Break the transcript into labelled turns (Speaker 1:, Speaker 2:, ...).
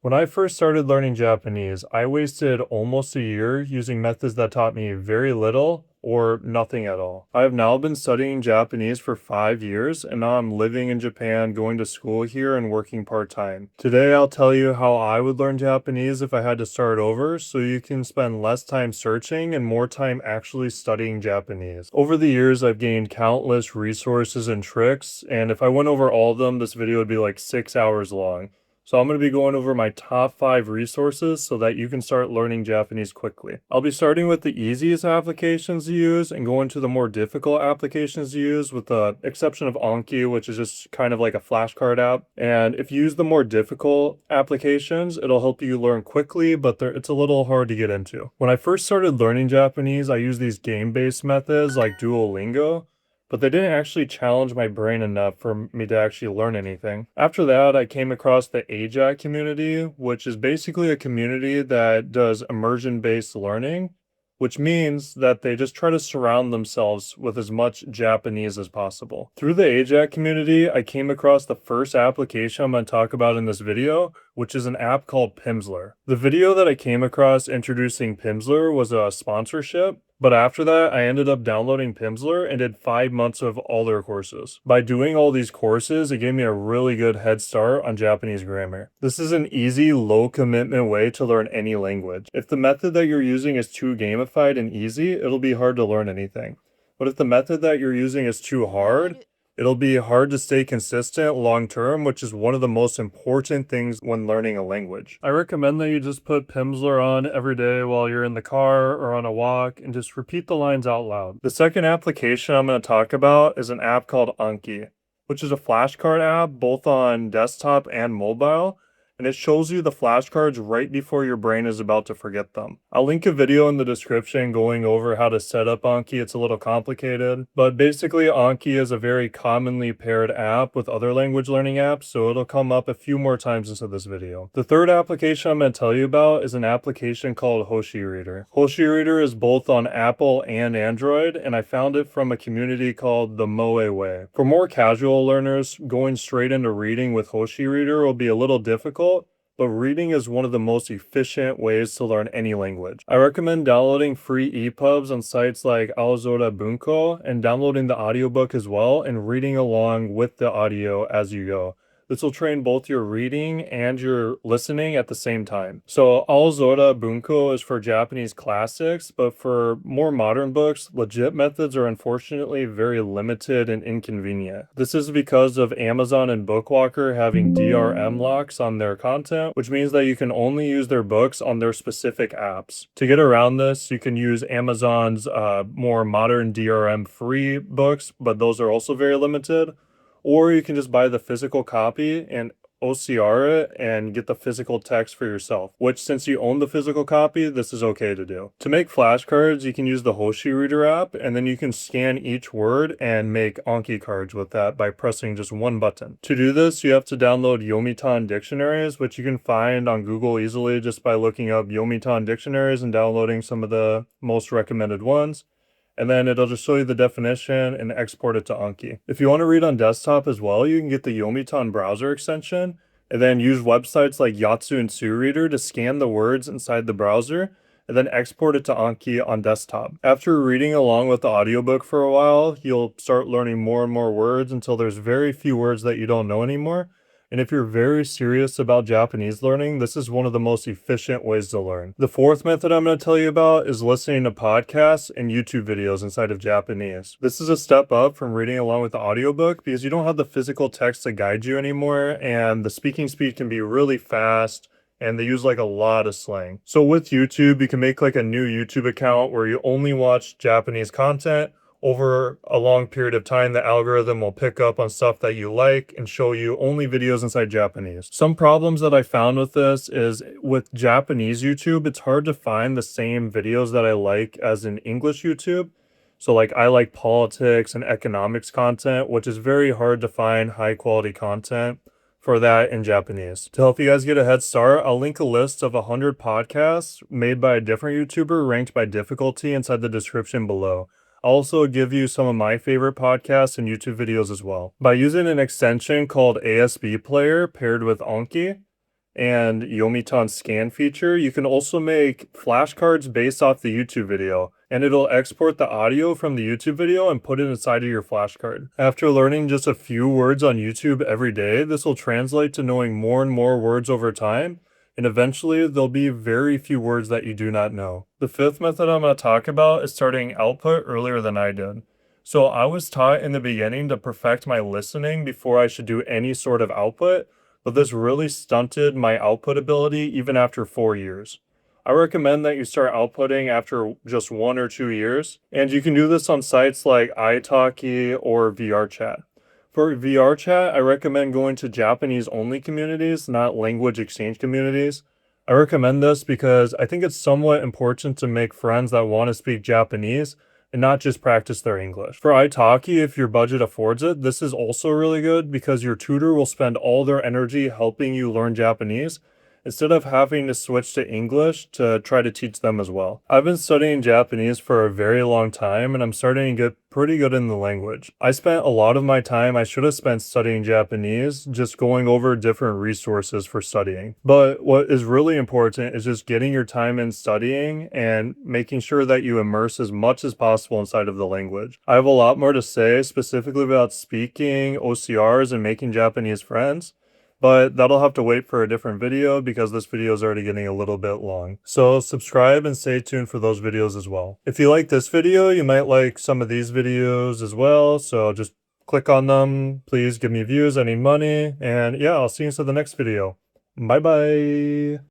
Speaker 1: When I first started learning Japanese, I wasted almost a year using methods that taught me very little or nothing at all. I have now been studying Japanese for 5 years, and now I'm living in Japan, going to school here, and working part-time. Today, I'll tell you how I would learn Japanese if I had to start over, so you can spend less time searching and more time actually studying Japanese. Over the years, I've gained countless resources and tricks, and if I went over all of them, this video would be like 6 hours long. So I'm going to be going over my top 5 resources so that you can start learning Japanese quickly. I'll be starting with the easiest applications to use and going to the more difficult applications to use, with the exception of Anki, which is just kind of like a flashcard app. And if you use the more difficult applications, it'll help you learn quickly, but it's a little hard to get into. When I first started learning Japanese, I used these game-based methods like Duolingo, but they didn't actually challenge my brain enough for me to actually learn anything. After that, I came across the AJAC community, which is basically a community that does immersion-based learning, which means that they just try to surround themselves with as much Japanese as possible. Through the AJAC community, I came across the first application I'm going to talk about in this video, which is an app called Pimsleur. The video that I came across introducing Pimsleur was a sponsorship, but after that, I ended up downloading Pimsleur and did 5 months of all their courses. By doing all these courses, it gave me a really good head start on Japanese grammar. This is an easy, low commitment way to learn any language. If the method that you're using is too gamified and easy, it'll be hard to learn anything. But if the method that you're using is too hard, it'll be hard to stay consistent long term, which is one of the most important things when learning a language. I recommend that you just put Pimsleur on every day while you're in the car or on a walk and just repeat the lines out loud. The second application I'm going to talk about is an app called Anki, which is a flashcard app both on desktop and mobile, and it shows you the flashcards right before your brain is about to forget them. I'll link a video in the description going over how to set up Anki. It's a little complicated, but basically Anki is a very commonly paired app with other language learning apps, so it'll come up a few more times into this video. The third application I'm going to tell you about is an application called Hoshireader. Hoshireader is both on Apple and Android, and I found it from a community called the Moe Way. For more casual learners, going straight into reading with Hoshireader will be a little difficult, but reading is one of the most efficient ways to learn any language. I recommend downloading free EPUBs on sites like Aozora Bunko and downloading the audiobook as well and reading along with the audio as you go. This will train both your reading and your listening at the same time. So Aozora Bunko is for Japanese classics, but for more modern books, legit methods are unfortunately very limited and inconvenient. This is because of Amazon and Bookwalker having DRM locks on their content, which means that you can only use their books on their specific apps. To get around this, you can use Amazon's more modern DRM-free books, but those are also very limited. Or you can just buy the physical copy and OCR it and get the physical text for yourself, which since you own the physical copy, this is okay to do. To make flashcards, you can use the Hoshireader app, and then you can scan each word and make Anki cards with that by pressing just one button. To do this, you have to download Yomitan dictionaries, which you can find on Google easily just by looking up Yomitan dictionaries and downloading some of the most recommended ones. And then it'll just show you the definition and export it to Anki. If you want to read on desktop as well, you can get the Yomitan browser extension and then use websites like Yatsu and SuReader to scan the words inside the browser and then export it to Anki on desktop. After reading along with the audiobook for a while, you'll start learning more and more words until there's very few words that you don't know anymore. And if you're very serious about Japanese learning, this is one of the most efficient ways to learn. The fourth method I'm going to tell you about is listening to podcasts and YouTube videos inside of Japanese. This is a step up from reading along with the audiobook because you don't have the physical text to guide you anymore, and the speaking speed can be really fast, and they use like a lot of slang. So with YouTube, you can make like a new YouTube account where you only watch Japanese content. Over a long period of time, the algorithm will pick up on stuff that you like and show you only videos inside Japanese. Some problems that I found with this is with Japanese YouTube, it's hard to find the same videos that I like as in English YouTube. So like I like politics and economics content, which is very hard to find high quality content for that in Japanese. To help you guys get a head start, I'll link a list of 100 podcasts made by a different YouTuber ranked by difficulty inside the description below. I'll also give you some of my favorite podcasts and YouTube videos as well. By using an extension called ASB Player paired with Anki, and Yomitan scan feature, you can also make flashcards based off the YouTube video, and it'll export the audio from the YouTube video and put it inside of your flashcard. After learning just a few words on YouTube every day, this will translate to knowing more and more words over time, and eventually there'll be very few words that you do not know. The fifth method I'm going to talk about is starting output earlier than I did. So I was taught in the beginning to perfect my listening before I should do any sort of output, but this really stunted my output ability even after 4 years. I recommend that you start outputting after just 1 or 2 years, and you can do this on sites like Italki or Vrchat. For Vrchat, I recommend going to Japanese-only communities, not language exchange communities. I recommend this because I think it's somewhat important to make friends that want to speak Japanese and not just practice their English. For Italki, if your budget affords it, this is also really good because your tutor will spend all their energy helping you learn Japanese instead of having to switch to English to try to teach them as well. I've been studying Japanese for a very long time and I'm starting to get pretty good in the language. I spent a lot of my time I should have spent studying Japanese, just going over different resources for studying. But what is really important is just getting your time in studying and making sure that you immerse as much as possible inside of the language. I have a lot more to say specifically about speaking, OCRs, and making Japanese friends, but that'll have to wait for a different video because this video is already getting a little bit long. So subscribe and stay tuned for those videos as well. If you like this video, you might like some of these videos as well, so just click on them. Please give me views, I need money, and yeah, I'll see you in the next video. Bye bye!